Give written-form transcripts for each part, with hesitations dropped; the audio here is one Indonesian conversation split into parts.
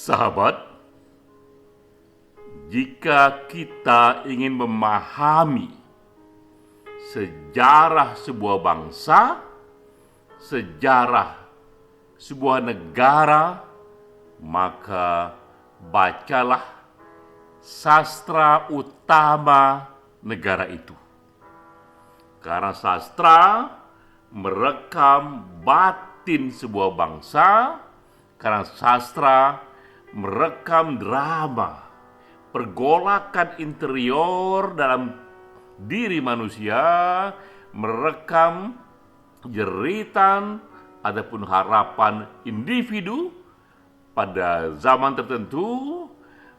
Sahabat, jika kita ingin memahami sejarah sebuah bangsa, sejarah sebuah negara, maka bacalah sastra utama negara itu. Karena sastra merekam batin sebuah bangsa, karena sastra merekam drama, pergolakan interior dalam diri manusia, merekam jeritan ataupun harapan individu pada zaman tertentu,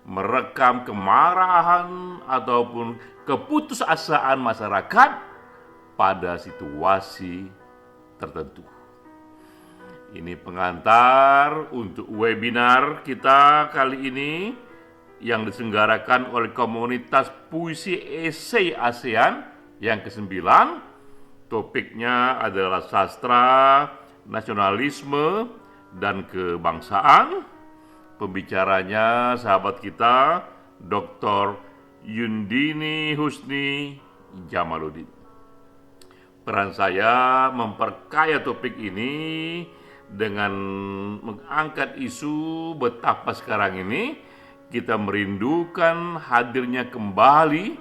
merekam kemarahan ataupun keputusasaan masyarakat pada situasi tertentu. Ini pengantar untuk webinar kita kali ini yang diselenggarakan oleh komunitas puisi esai ASEAN yang ke-9. Topiknya adalah sastra, nasionalisme, dan kebangsaan. Pembicaranya sahabat kita Dr. Yundini Husni Jamaluddin. Peran saya memperkaya topik ini dengan mengangkat isu betapa sekarang ini kita merindukan hadirnya kembali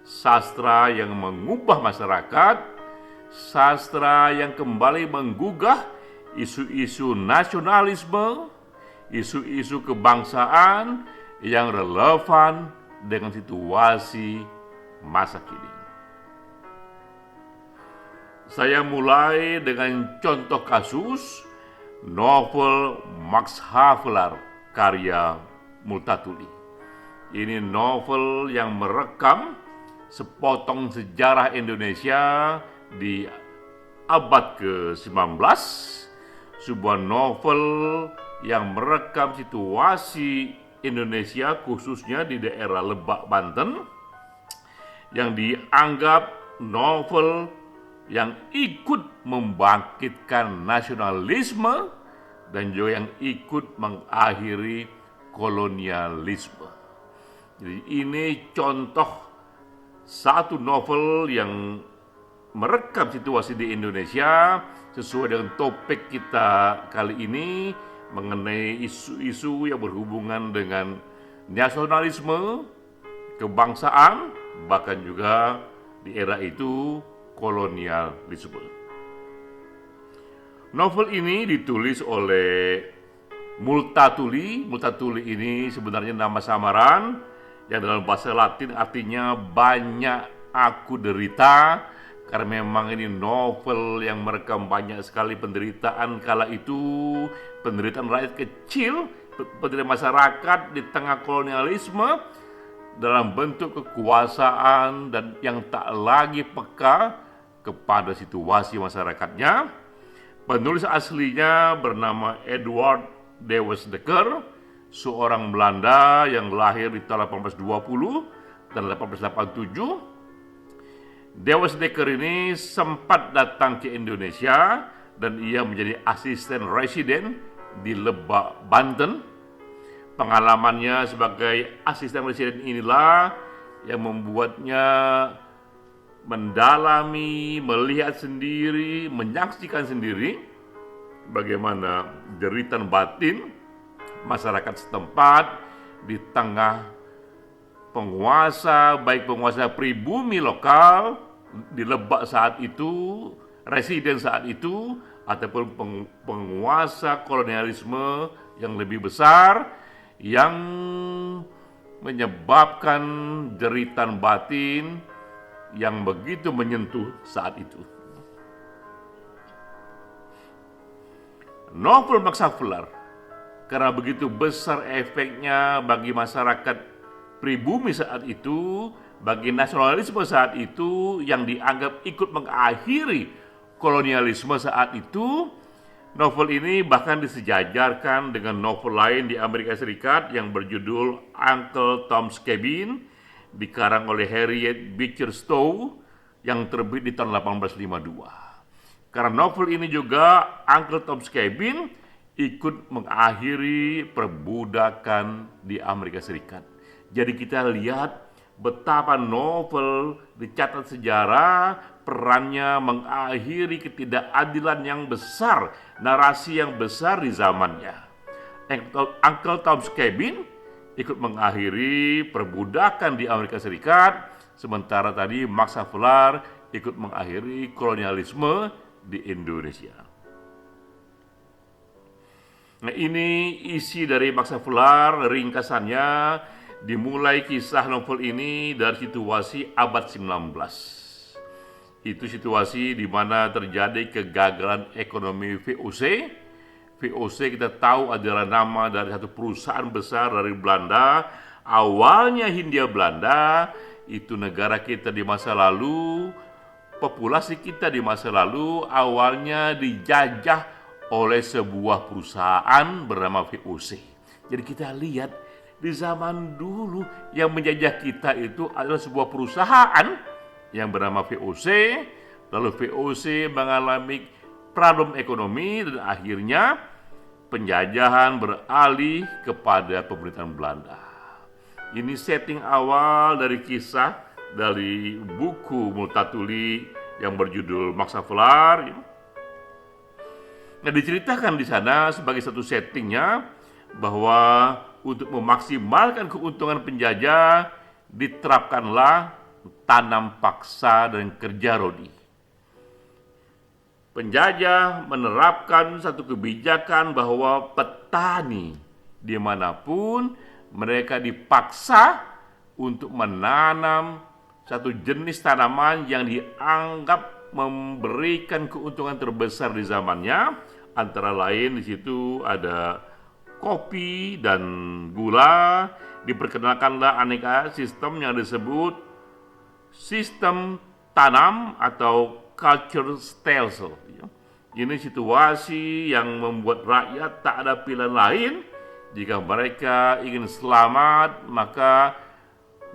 sastra yang mengubah masyarakat, sastra yang kembali menggugah isu-isu nasionalisme, isu-isu kebangsaan yang relevan dengan situasi masa kini. Saya mulai dengan contoh kasus novel Max Havelaar karya Multatuli. Ini novel yang merekam sepotong sejarah Indonesia di abad ke-19, sebuah novel yang merekam situasi Indonesia khususnya di daerah Lebak, Banten, yang dianggap novel yang ikut membangkitkan nasionalisme dan juga yang ikut mengakhiri kolonialisme. Jadi ini contoh satu novel yang merekam situasi di Indonesia sesuai dengan topik kita kali ini mengenai isu-isu yang berhubungan dengan nasionalisme, kebangsaan, bahkan juga di era itu kolonialisme. Novel ini ditulis oleh Multatuli. Multatuli ini sebenarnya nama samaran yang dalam bahasa Latin artinya banyak aku derita, karena memang ini novel yang merekam banyak sekali penderitaan kala itu, penderitaan rakyat kecil, penderitaan masyarakat di tengah kolonialisme dalam bentuk kekuasaan dan yang tak lagi peka kepada situasi masyarakatnya. Penulis aslinya bernama Edward de Westdekker, seorang Belanda yang lahir di tahun 1820 dan 1887. De Westdekker ini sempat datang ke Indonesia dan ia menjadi asisten residen di Lebak, Banten. Pengalamannya sebagai asisten residen inilah yang membuatnya mendalami, melihat sendiri, menyaksikan sendiri bagaimana jeritan batin masyarakat setempat di tengah penguasa, baik penguasa pribumi lokal di Lebak saat itu, residen saat itu, ataupun penguasa kolonialisme yang lebih besar yang menyebabkan jeritan batin yang begitu menyentuh saat itu. Novel Max Havelaar karena begitu besar efeknya bagi masyarakat pribumi saat itu, bagi nasionalisme saat itu yang dianggap ikut mengakhiri kolonialisme saat itu. Novel ini bahkan disejajarkan dengan novel lain di Amerika Serikat yang berjudul Uncle Tom's Cabin, dikarang oleh Harriet Beecher Stowe yang terbit di tahun 1852. Karena novel ini juga Uncle Tom's Cabin ikut mengakhiri perbudakan di Amerika Serikat. Jadi kita lihat betapa novel dicatat sejarah perannya mengakhiri ketidakadilan yang besar, narasi yang besar di zamannya. Uncle Tom's Cabin ikut mengakhiri perbudakan di Amerika Serikat, sementara tadi Max Havelaar ikut mengakhiri kolonialisme di Indonesia. Nah, ini isi dari Max Havelaar, ringkasannya. Dimulai kisah novel ini dari situasi abad 19. Itu situasi di mana terjadi kegagalan ekonomi VOC. VOC kita tahu adalah nama dari satu perusahaan besar dari Belanda. Awalnya Hindia Belanda, itu negara kita di masa lalu, populasi kita di masa lalu awalnya dijajah oleh sebuah perusahaan bernama VOC. Jadi kita lihat di zaman dulu yang menjajah kita itu adalah sebuah perusahaan yang bernama VOC. Lalu VOC mengalami problem ekonomi dan akhirnya penjajahan beralih kepada pemerintahan Belanda. Ini setting awal dari kisah dari buku Multatuli yang berjudul Max Havelaar. Nah, diceritakan di sana sebagai satu settingnya bahwa untuk memaksimalkan keuntungan penjajah diterapkanlah tanam paksa dan kerja rodi. Penjajah menerapkan satu kebijakan bahwa petani dimanapun mereka dipaksa untuk menanam satu jenis tanaman yang dianggap memberikan keuntungan terbesar di zamannya. Antara lain di situ ada kopi dan gula. Diperkenalkanlah aneka sistem yang disebut sistem tanam atau culture stelsel. Ini situasi yang membuat rakyat tak ada pilihan lain. Jika mereka ingin selamat, maka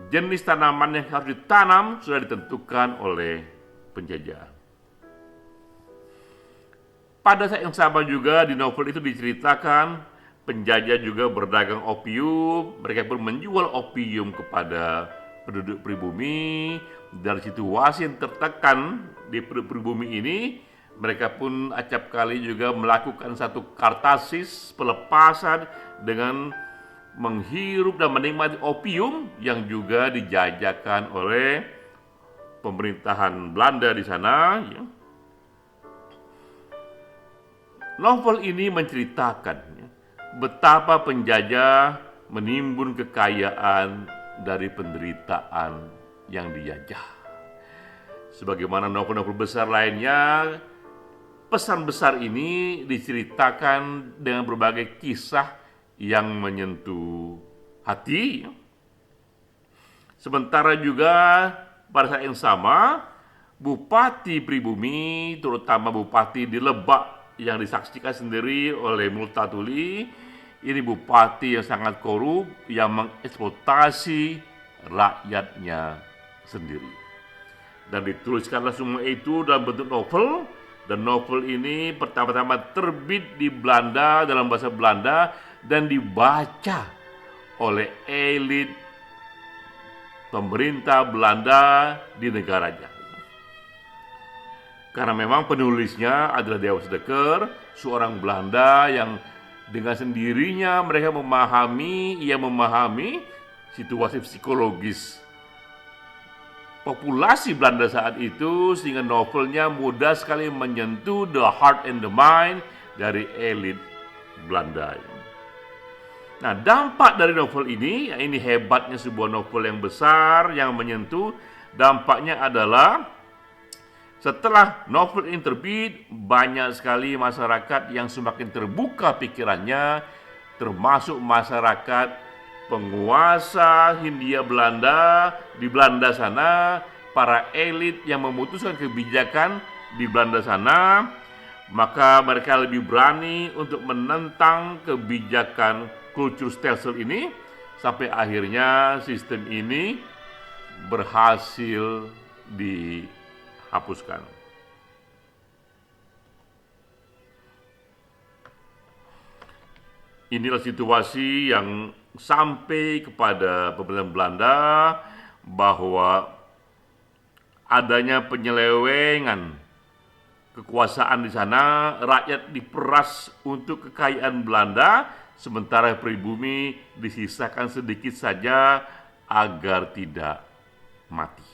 jenis tanaman yang harus ditanam sudah ditentukan oleh penjajah. Pada saat yang sama juga di novel itu diceritakan penjajah juga berdagang opium. Mereka pun menjual opium kepada penduduk pribumi. Dari situasi yang tertekan di penduduk pribumi ini, mereka pun acap kali juga melakukan satu kartasis pelepasan dengan menghirup dan menikmati opium yang juga dijajakan oleh pemerintahan Belanda di sana. Novel ini menceritakan betapa penjajah menimbun kekayaan dari penderitaan yang dijajah. Sebagaimana novel-novel besar lainnya, pesan besar ini diceritakan dengan berbagai kisah yang menyentuh hati. Sementara juga pada saat yang sama, Bupati pribumi, terutama Bupati di Lebak yang disaksikan sendiri oleh Multatuli, ini bupati yang sangat korup, yang mengeksploitasi rakyatnya sendiri. Dan dituliskanlah semua itu dalam bentuk novel. Dan novel ini pertama-tama terbit di Belanda dalam bahasa Belanda dan dibaca oleh elit pemerintah Belanda di negaranya. Karena memang penulisnya adalah Douwe Dekker, seorang Belanda yang dengan sendirinya mereka memahami situasi psikologis populasi Belanda saat itu, sehingga novelnya mudah sekali menyentuh the heart and the mind dari elit Belanda. Nah, dampak dari novel ini, ini hebatnya sebuah novel yang besar yang menyentuh. Dampaknya adalah setelah novel ini terbit, banyak sekali masyarakat yang semakin terbuka pikirannya, termasuk masyarakat penguasa Hindia Belanda di Belanda sana, para elit yang memutuskan kebijakan di Belanda sana, maka mereka lebih berani untuk menentang kebijakan kultur stelsel ini, sampai akhirnya sistem ini berhasil dihapuskan. Inilah situasi yang sampai kepada pemerintahan Belanda bahwa adanya penyelewengan kekuasaan di sana, rakyat diperas untuk kekayaan Belanda, sementara pribumi disisakan sedikit saja agar tidak mati.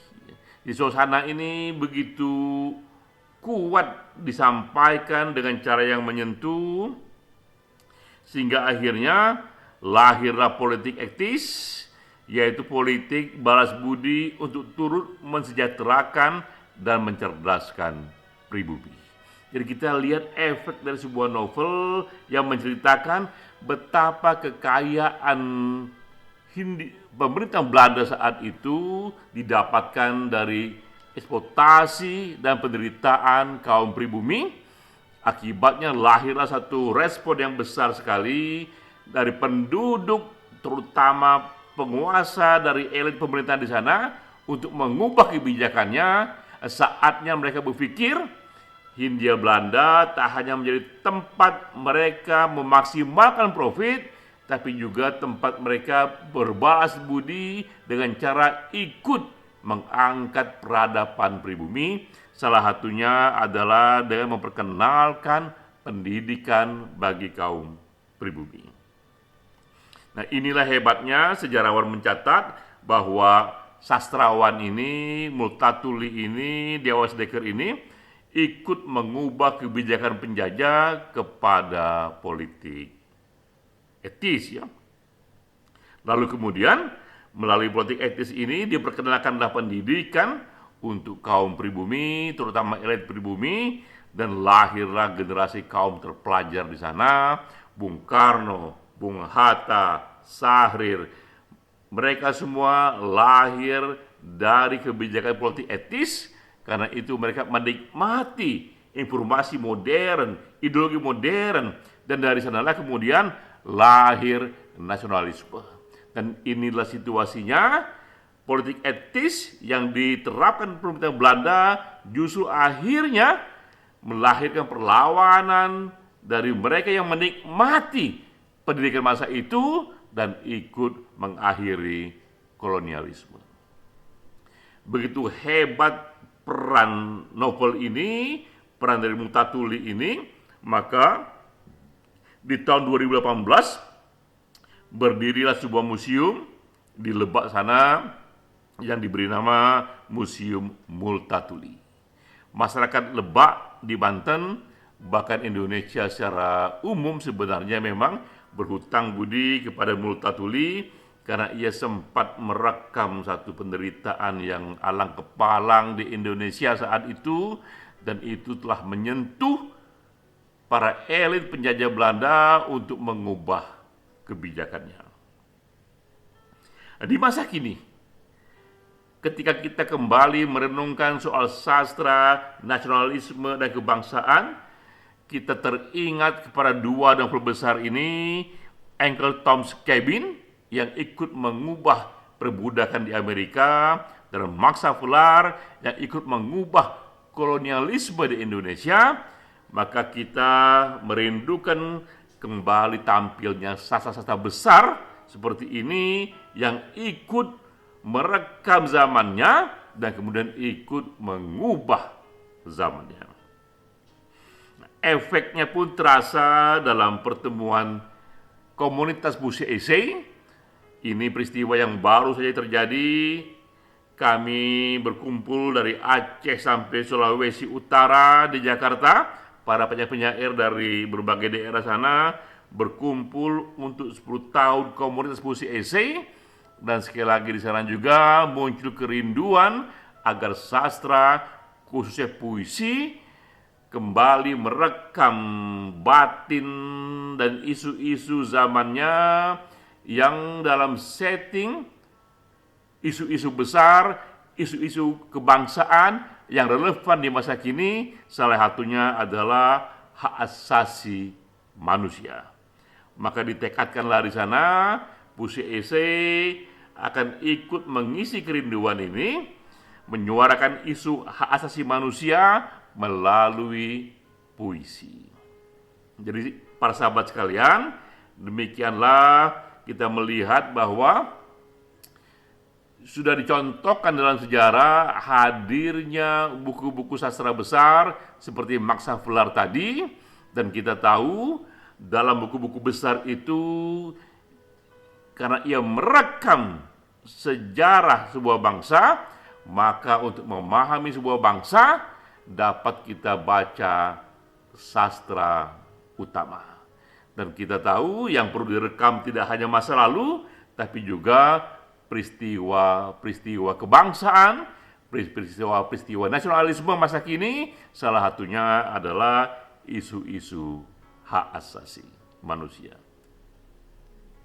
Di suasana ini begitu kuat disampaikan dengan cara yang menyentuh, sehingga akhirnya lahirlah politik etis, yaitu politik balas budi untuk turut mensejahterakan dan mencerdaskan pribumi. Jadi kita lihat efek dari sebuah novel yang menceritakan betapa kekayaan pemerintah Belanda saat itu didapatkan dari eksploitasi dan penderitaan kaum pribumi. Akibatnya lahirlah satu respon yang besar sekali dari penduduk, terutama penguasa dari elit pemerintahan di sana, untuk mengubah kebijakannya. Saatnya mereka berpikir Hindia Belanda tak hanya menjadi tempat mereka memaksimalkan profit, tapi juga tempat mereka berbalas budi dengan cara ikut mengangkat peradaban pribumi. Salah satunya adalah dengan memperkenalkan pendidikan bagi kaum pribumi. Nah, inilah hebatnya sejarawan mencatat bahwa sastrawan ini, Multatuli ini, Dewes Dekker ini ikut mengubah kebijakan penjajah kepada politik etis, ya. Lalu kemudian melalui politik etis ini diperkenalkanlah pendidikan untuk kaum pribumi, terutama elit pribumi, dan lahirlah generasi kaum terpelajar di sana. Bung Karno, Bung Hatta, Syahrir, mereka semua lahir dari kebijakan politik etis. Karena itu mereka menikmati informasi modern, ideologi modern, dan dari sanalah kemudian lahir nasionalisme. Dan inilah situasinya, politik etis yang diterapkan pemerintah Belanda justru akhirnya melahirkan perlawanan dari mereka yang menikmati pendidikan masa itu dan ikut mengakhiri kolonialisme. Begitu hebat peran novel ini, peran dari Multatuli ini, maka di tahun 2018 berdirilah sebuah museum di Lebak sana yang diberi nama Museum Multatuli. Masyarakat Lebak di Banten, bahkan Indonesia secara umum sebenarnya memang berhutang budi kepada Multatuli karena ia sempat merekam satu penderitaan yang alang kepalang di Indonesia saat itu, dan itu telah menyentuh para elit penjajah Belanda untuk mengubah kebijakannya. Di masa kini, ketika kita kembali merenungkan soal sastra, nasionalisme, dan kebangsaan, kita teringat kepada dua novel besar ini, Uncle Tom's Cabin yang ikut mengubah perbudakan di Amerika, dan Max Havelaar yang ikut mengubah kolonialisme di Indonesia. Maka kita merindukan kembali tampilnya sastra-sastra besar seperti ini yang ikut merekam zamannya dan kemudian ikut mengubah zamannya. Efeknya pun terasa dalam pertemuan komunitas puisi esai. Ini peristiwa yang baru saja terjadi. Kami berkumpul dari Aceh sampai Sulawesi Utara di Jakarta. Para penyair dari berbagai daerah sana berkumpul untuk 10 tahun komunitas puisi esai. Dan sekali lagi di sana juga muncul kerinduan agar sastra, khususnya puisi, kembali merekam batin dan isu-isu zamannya yang dalam setting isu-isu besar, isu-isu kebangsaan yang relevan di masa kini. Salah satunya adalah hak asasi manusia. Maka ditekadkanlah di sana, puisi esai akan ikut mengisi kerinduan ini, menyuarakan isu hak asasi manusia melalui puisi. Jadi para sahabat sekalian, Demikianlah kita melihat bahwa sudah dicontohkan dalam sejarah hadirnya buku-buku sastra besar seperti Max Havelaar tadi, dan kita tahu dalam buku-buku besar itu karena ia merekam sejarah sebuah bangsa, maka untuk memahami sebuah bangsa dapat kita baca sastra utama. Dan kita tahu yang perlu direkam tidak hanya masa lalu, tapi juga peristiwa-peristiwa kebangsaan, peristiwa-peristiwa nasionalisme masa kini, salah satunya adalah isu-isu hak asasi manusia.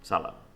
Salam.